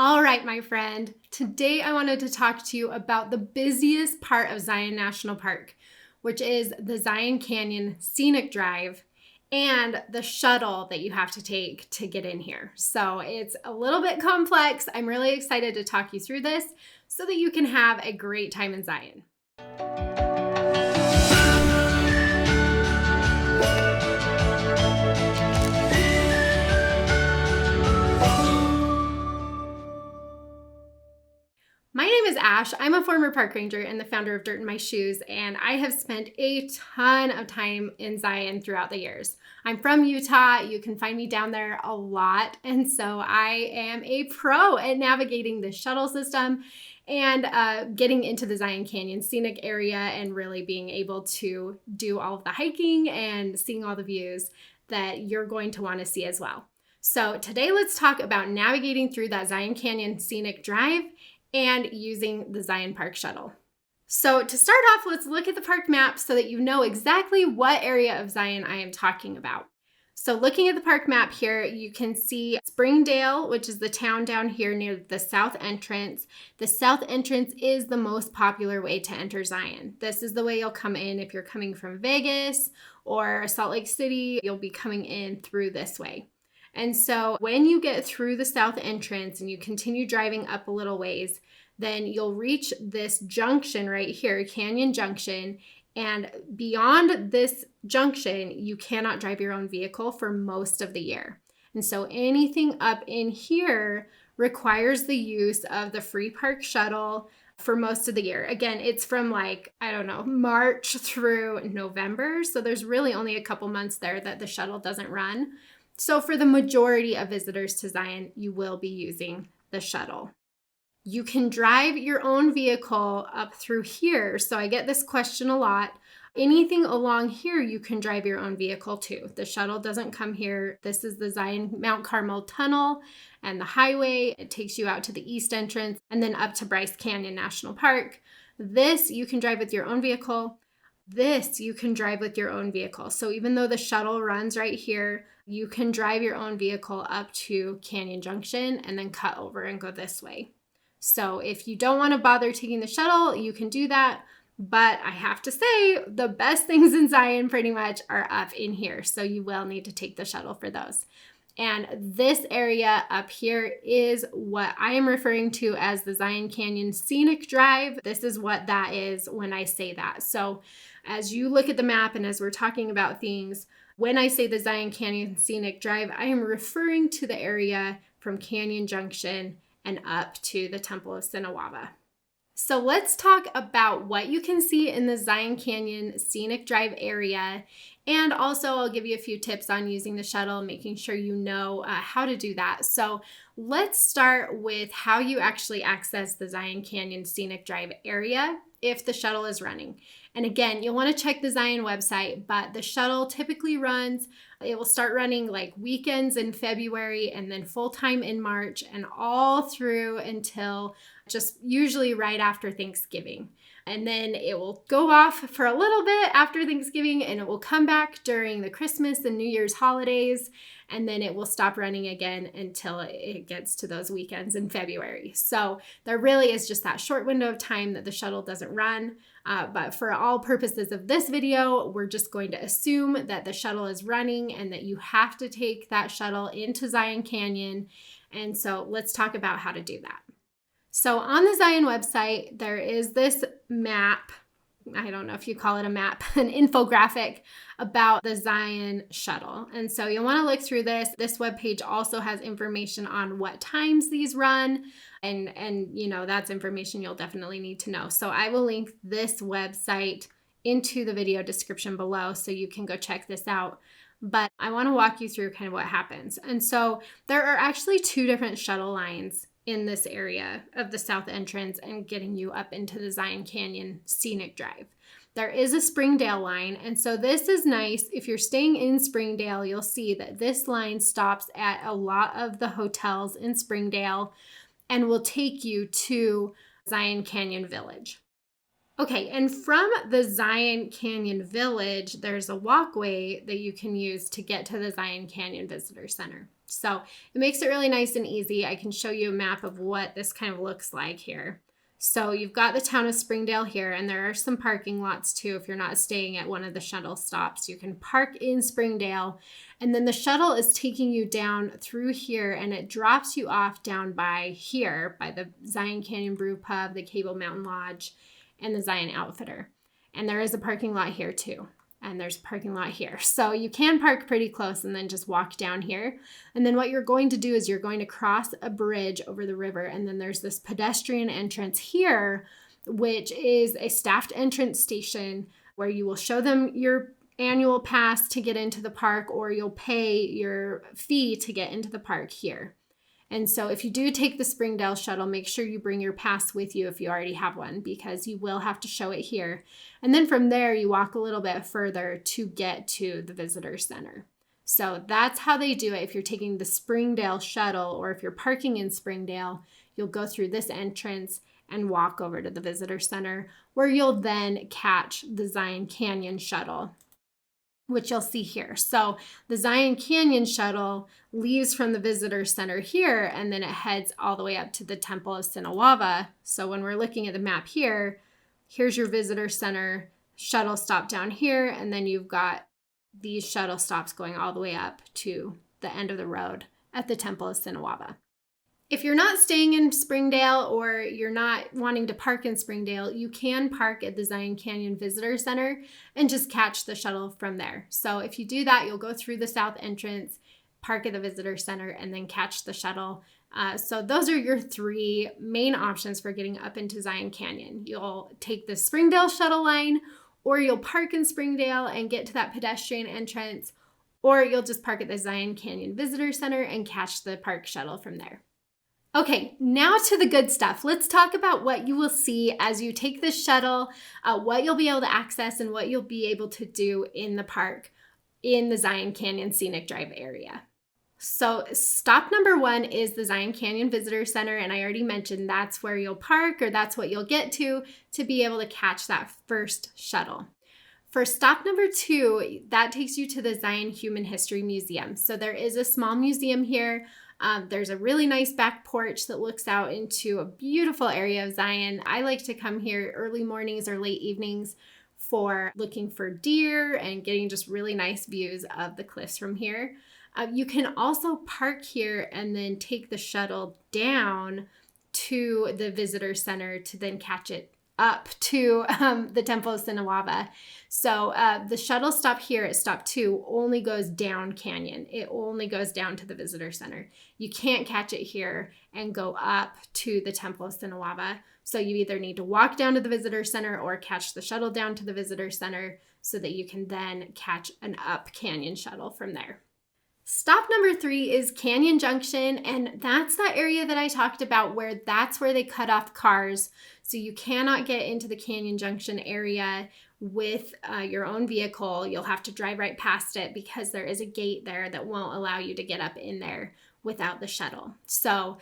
All right, my friend. Today I wanted to talk to you about the busiest part of Zion National Park, which is the Zion Canyon Scenic Drive and the shuttle that you have to take to get in here. So it's a little bit complex. I'm really excited to talk you through this so that you can have a great time in Zion. My name is Ash. I'm a former park ranger and the founder of Dirt in My Shoes, and I have spent a ton of time in Zion throughout the years. I'm from Utah. You can find me down there a lot, and so I am a pro at navigating the shuttle system and getting into the Zion Canyon scenic area and really being able to do all of the hiking and seeing all the views that you're going to want to see as well. So today let's talk about navigating through that Zion Canyon Scenic Drive and using the Zion Park Shuttle. So to start off, let's look at the park map so that you know exactly what area of Zion I am talking about. So looking at the park map here, you can see Springdale, which is the town down here near the south entrance. The south entrance is the most popular way to enter Zion. This is the way you'll come in if you're coming from Vegas or Salt Lake City. You'll be coming in through this way. And so when you get through the south entrance and you continue driving up a little ways, then you'll reach this junction right here, Canyon Junction. And beyond this junction, you cannot drive your own vehicle for most of the year. And so anything up in here requires the use of the free park shuttle for most of the year. Again, it's from March through November. So there's really only a couple months there that the shuttle doesn't run. So for the majority of visitors to Zion, you will be using the shuttle. You can drive your own vehicle up through here. So I get this question a lot. Anything along here, you can drive your own vehicle too. The shuttle doesn't come here. This is the Zion Mount Carmel Tunnel and the highway. It takes you out to the east entrance and then up to Bryce Canyon National Park. This you can drive with your own vehicle. This you can drive with your own vehicle. So even though the shuttle runs right here, you can drive your own vehicle up to Canyon Junction and then cut over and go this way. So if you don't want to bother taking the shuttle, you can do that. But I have to say, the best things in Zion pretty much are up in here. So you will need to take the shuttle for those. And this area up here is what I am referring to as the Zion Canyon Scenic Drive. This is what that is when I say that. So as you look at the map and as we're talking about things, when I say the Zion Canyon Scenic Drive, I am referring to the area from Canyon Junction and up to the Temple of Sinawava. So let's talk about what you can see in the Zion Canyon Scenic Drive area. And also I'll give you a few tips on using the shuttle, making sure you know how to do that. So let's start with how you actually access the Zion Canyon Scenic Drive area if the shuttle is running. And again, you'll want to check the Zion website, but the shuttle typically runs, it will start running like weekends in February and then full-time in March and all through until just usually right after Thanksgiving. And then it will go off for a little bit after Thanksgiving and it will come back during the Christmas and New Year's holidays. And then it will stop running again until it gets to those weekends in February. So there really is just that short window of time that the shuttle doesn't run. But for all purposes of this video, we're just going to assume that the shuttle is running and that you have to take that shuttle into Zion Canyon. And so let's talk about how to do that. So on the Zion website, there is this map. I don't know if you call it a map, an infographic about the Zion shuttle. And so you'll want to look through this. This webpage also has information on what times these run. And that's information you'll definitely need to know. So I will link this website into the video description below so you can go check this out. But I want to walk you through kind of what happens. And so there are actually two different shuttle lines in this area of the south entrance and getting you up into the Zion Canyon Scenic Drive. There is a Springdale line, and so this is nice. If you're staying in Springdale, you'll see that this line stops at a lot of the hotels in Springdale and will take you to Zion Canyon Village. Okay, and from the Zion Canyon Village, there's a walkway that you can use to get to the Zion Canyon Visitor Center. So it makes it really nice and easy. I can show you a map of what this kind of looks like here. So you've got the town of Springdale here, and there are some parking lots too. If you're not staying at one of the shuttle stops, you can park in Springdale, and then the shuttle is taking you down through here, and it drops you off down by here, by the Zion Canyon Brew Pub, the Cable Mountain Lodge, and the Zion Outfitter. And there is a parking lot here too. And there's a parking lot here. So you can park pretty close and then just walk down here. And then what you're going to do is you're going to cross a bridge over the river. And then there's this pedestrian entrance here, which is a staffed entrance station where you will show them your annual pass to get into the park, or you'll pay your fee to get into the park here. And so if you do take the Springdale shuttle, make sure you bring your pass with you if you already have one, because you will have to show it here. And then from there, you walk a little bit further to get to the visitor center. So that's how they do it. If you're taking the Springdale shuttle, or if you're parking in Springdale, you'll go through this entrance and walk over to the visitor center, where you'll then catch the Zion Canyon shuttle, which you'll see here. So the Zion Canyon shuttle leaves from the visitor center here, and then it heads all the way up to the Temple of Sinawava. So when we're looking at the map here, here's your visitor center shuttle stop down here, and then you've got these shuttle stops going all the way up to the end of the road at the Temple of Sinawava. If you're not staying in Springdale, or you're not wanting to park in Springdale, you can park at the Zion Canyon Visitor Center and just catch the shuttle from there. So if you do that, you'll go through the south entrance, park at the Visitor Center, and then catch the shuttle. So those are your three main options for getting up into Zion Canyon. You'll take the Springdale shuttle line, or you'll park in Springdale and get to that pedestrian entrance, or you'll just park at the Zion Canyon Visitor Center and catch the park shuttle from there. Okay, now to the good stuff. Let's talk about what you will see as you take the shuttle, what you'll be able to access, and what you'll be able to do in the park in the Zion Canyon Scenic Drive area. So stop number 1 is the Zion Canyon Visitor Center, and I already mentioned that's where you'll park, or that's what you'll get to be able to catch that first shuttle. For stop number 2, that takes you to the Zion Human History Museum. So there is a small museum here. There's a really nice back porch that looks out into a beautiful area of Zion. I like to come here early mornings or late evenings for looking for deer and getting just really nice views of the cliffs from here. You can also park here and then take the shuttle down to the visitor center to then catch it up to the Temple of Sinawava. So the shuttle stop here at stop 2 only goes down canyon. It only goes down to the visitor center. You can't catch it here and go up to the Temple of Sinawava. So you either need to walk down to the visitor center or catch the shuttle down to the visitor center so that you can then catch an up canyon shuttle from there. Stop number 3 is Canyon Junction, and that's that area that I talked about where that's where they cut off cars. So you cannot get into the Canyon Junction area with your own vehicle. You'll have to drive right past it because there is a gate there that won't allow you to get up in there without the shuttle. So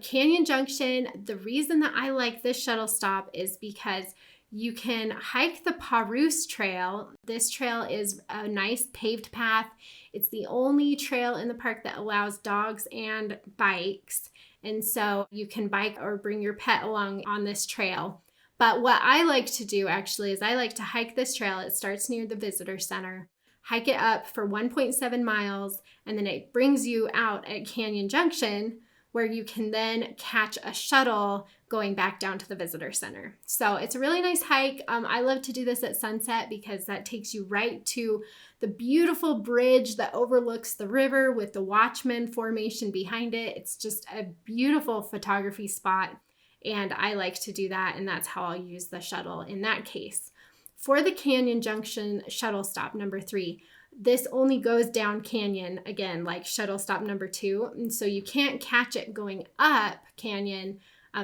Canyon Junction, the reason that I like this shuttle stop is because you can hike the Paroose Trail. This trail is a nice paved path. It's the only trail in the park that allows dogs and bikes. And so you can bike or bring your pet along on this trail. But what I like to do actually is I like to hike this trail. It starts near the visitor center, hike it up for 1.7 miles, and then it brings you out at Canyon Junction, where you can then catch a shuttle going back down to the visitor center. So it's a really nice hike. I love to do this at sunset because that takes you right to the beautiful bridge that overlooks the river with the Watchman Formation behind it. It's just a beautiful photography spot, and I like to do that, and that's how I'll use the shuttle in that case. For the Canyon Junction shuttle stop number 3, this only goes down canyon, again, like shuttle stop number 2. And so you can't catch it going up canyon.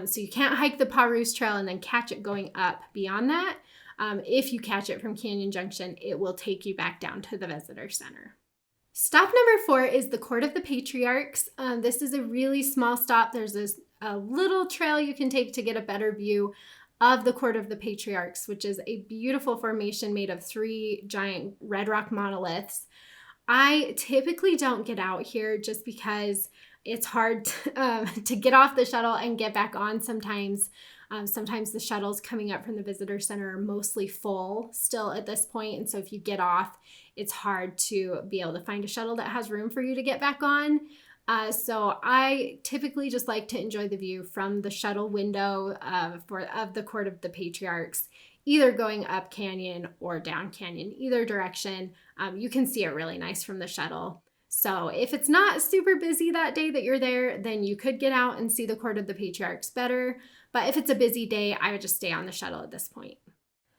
So you can't hike the Paroose Trail and then catch it going up beyond that. If you catch it from Canyon Junction, it will take you back down to the visitor center. Stop number 4 is the Court of the Patriarchs. This is a really small stop. There's a little trail you can take to get a better view of the Court of the Patriarchs, which is a beautiful formation made of 3 giant red rock monoliths. I typically don't get out here just because it's hard to get off the shuttle and get back on sometimes. Sometimes the shuttles coming up from the visitor center are mostly full still at this point. And so if you get off, it's hard to be able to find a shuttle that has room for you to get back on. So I typically just like to enjoy the view from the shuttle window of the Court of the Patriarchs, either going up canyon or down canyon, either direction. You can see it really nice from the shuttle. So if it's not super busy that day that you're there, then you could get out and see the Court of the Patriarchs better. But if it's a busy day, I would just stay on the shuttle at this point.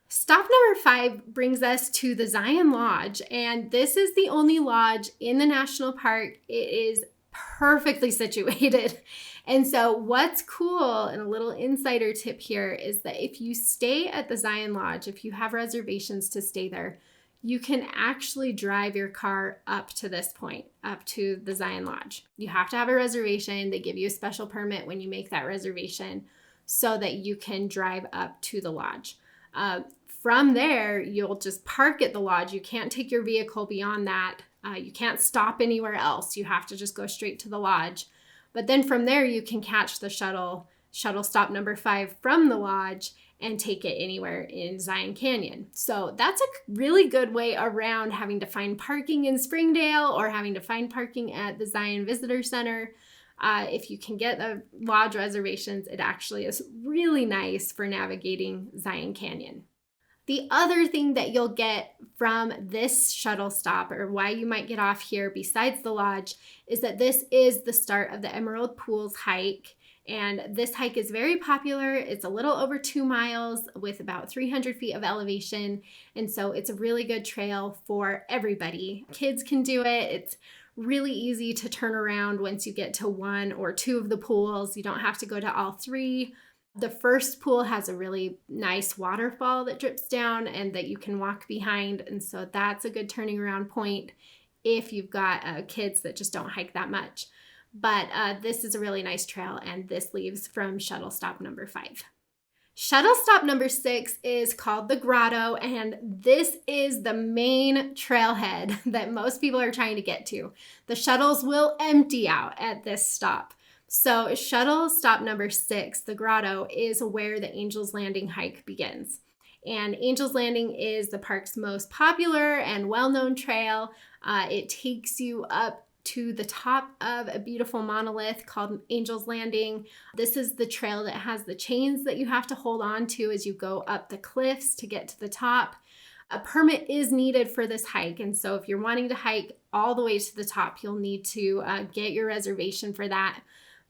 Stop number 5 brings us to the Zion Lodge, and this is the only lodge in the national park. It is perfectly situated. And so what's cool, and a little insider tip here, is that if you stay at the Zion Lodge, if you have reservations to stay there, you can actually drive your car up to this point, up to the Zion Lodge. You have to have a reservation. They give you a special permit when you make that reservation so that you can drive up to the lodge. From there, you'll just park at the lodge. You can't take your vehicle beyond that. You can't stop anywhere else. You have to just go straight to the lodge. But then from there, you can catch the shuttle stop number 5 from the lodge and take it anywhere in Zion Canyon. So that's a really good way around having to find parking in Springdale or having to find parking at the Zion Visitor Center. If you can get the lodge reservations, it actually is really nice for navigating Zion Canyon. The other thing that you'll get from this shuttle stop, or why you might get off here besides the lodge, is that this is the start of the Emerald Pools hike. And this hike is very popular. It's a little over 2 miles with about 300 feet of elevation. And so it's a really good trail for everybody. Kids can do it. It's really easy to turn around once you get to 1 or 2 of the pools. You don't have to go to all 3. The first pool has a really nice waterfall that drips down and that you can walk behind. And so that's a good turning around point if you've got kids that just don't hike that much. But this is a really nice trail, and this leaves from shuttle stop number 5. Shuttle stop number 6 is called the Grotto, and this is the main trailhead that most people are trying to get to. The shuttles will empty out at this stop. So shuttle stop number 6, the Grotto, is where the Angel's Landing hike begins. And Angel's Landing is the park's most popular and well-known trail. It takes you up to the top of a beautiful monolith called Angel's Landing. This is the trail that has the chains that you have to hold on to as you go up the cliffs to get to the top. A permit is needed for this hike, and so if you're wanting to hike all the way to the top, you'll need to get your reservation for that.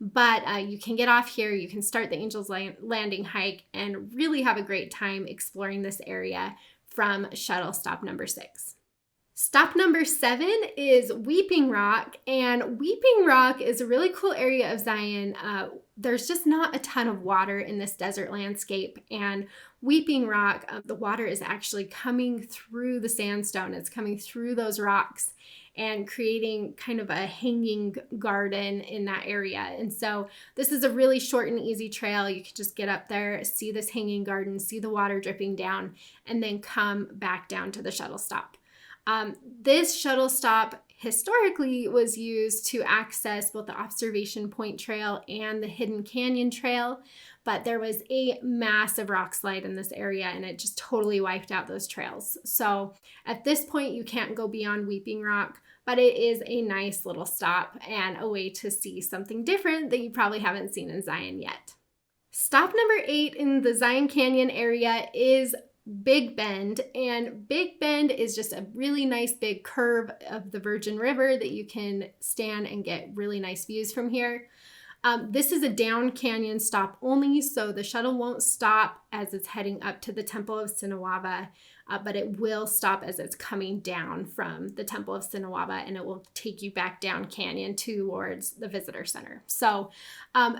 But you can get off here, you can start the Angel's Landing hike and really have a great time exploring this area from shuttle stop number 6. Stop number 7 is Weeping Rock, and Weeping Rock is a really cool area of Zion. There's just not a ton of water in this desert landscape, and Weeping Rock, the water is actually coming through the sandstone. It's coming through those rocks and creating kind of a hanging garden in that area. And so this is a really short and easy trail. You can just get up there, see this hanging garden, see the water dripping down, and then come back down to the shuttle stop. This shuttle stop historically was used to access both the Observation Point Trail and the Hidden Canyon Trail, but there was a massive rock slide in this area and it just totally wiped out those trails. So at this point, you can't go beyond Weeping Rock, but it is a nice little stop and a way to see something different that you probably haven't seen in Zion yet. Stop number 8 in the Zion Canyon area is Big Bend, and Big Bend is just a really nice big curve of the Virgin River that you can stand and get really nice views from here. This is a down canyon stop only, so the shuttle won't stop as it's heading up to the Temple of Sinawava, but it will stop as it's coming down from the Temple of Sinawava, and it will take you back down canyon towards the visitor center. So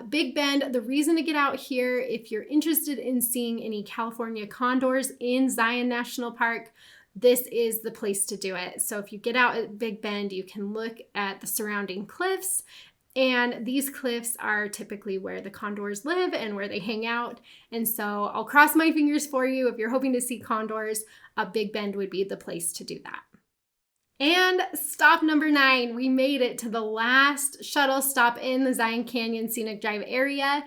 Big Bend, the reason to get out here, if you're interested in seeing any California condors in Zion National Park, this is the place to do it. So if you get out at Big Bend, you can look at the surrounding cliffs And these cliffs are typically where the condors live and where they hang out. And so I'll cross my fingers for you. If you're hoping to see condors, Big Bend would be the place to do that. And stop number 9, we made it to the last shuttle stop in the Zion Canyon Scenic Drive area.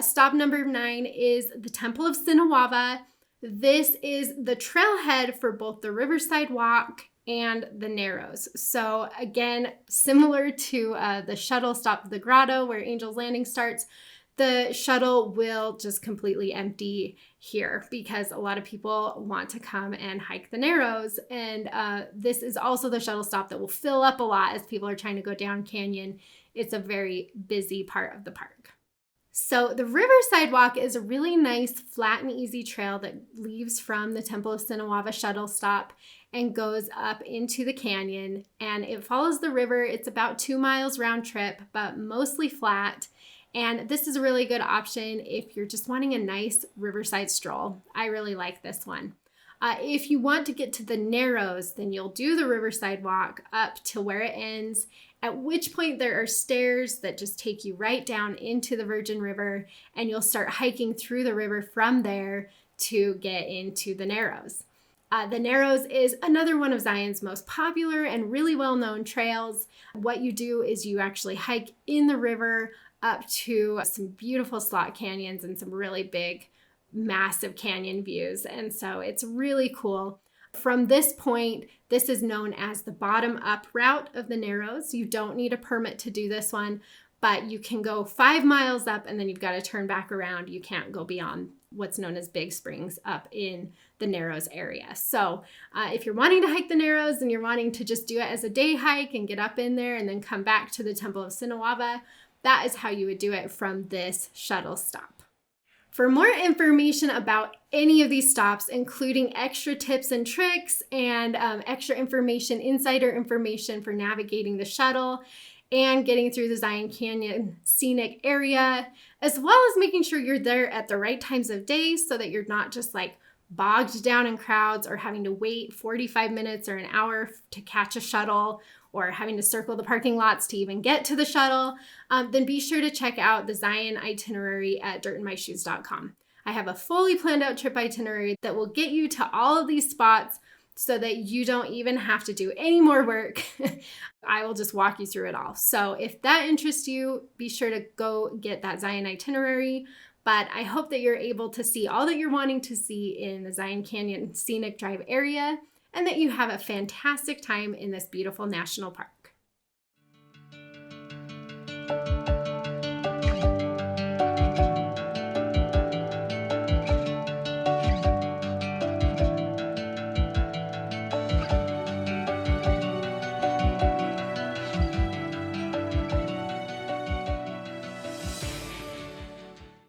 Stop number 9 is the Temple of Sinawava. This is the trailhead for both the Riverside Walk and the Narrows. So again, similar to the shuttle stop, the Grotto, where Angel's Landing starts, the shuttle will just completely empty here because a lot of people want to come and hike the Narrows. And this is also the shuttle stop that will fill up a lot as people are trying to go down canyon. It's a very busy part of the park. So the Riverside Walk is a really nice, flat and easy trail that leaves from the Temple of Sinawava shuttle stop and goes up into the canyon. And it follows the river. It's about 2 miles round trip, but mostly flat. And this is a really good option if you're just wanting a nice riverside stroll. I really like this one. If you want to get to the Narrows, then you'll do the Riverside Walk up to where it ends, at which point there are stairs that just take you right down into the Virgin River, and you'll start hiking through the river from there to get into the Narrows. The Narrows is another one of Zion's most popular and really well-known trails. What you do is you actually hike in the river up to some beautiful slot canyons and some really big, massive canyon views. And so it's really cool. From this point, this is known as the bottom up route of the Narrows. You don't need a permit to do this one, but you can go 5 miles up and then you've got to turn back around. You can't go beyond what's known as Big Springs up in the Narrows area. So if you're wanting to hike the Narrows and you're wanting to just do it as a day hike and get up in there and then come back to the Temple of Sinawava, that is how you would do it from this shuttle stop. For more information about any of these stops, including extra tips and tricks and extra information, insider information for navigating the shuttle and getting through the Zion Canyon scenic area, as well as making sure you're there at the right times of day so that you're not just like bogged down in crowds or having to wait 45 minutes or an hour to catch a shuttle or having to circle the parking lots to even get to the shuttle, then be sure to check out the Zion itinerary at dirtandmyshoes.com. I have a fully planned out trip itinerary that will get you to all of these spots so that you don't even have to do any more work. I will just walk you through it all. So if that interests you, be sure to go get that Zion itinerary. But I hope that you're able to see all that you're wanting to see in the Zion Canyon Scenic Drive area and that you have a fantastic time in this beautiful national park.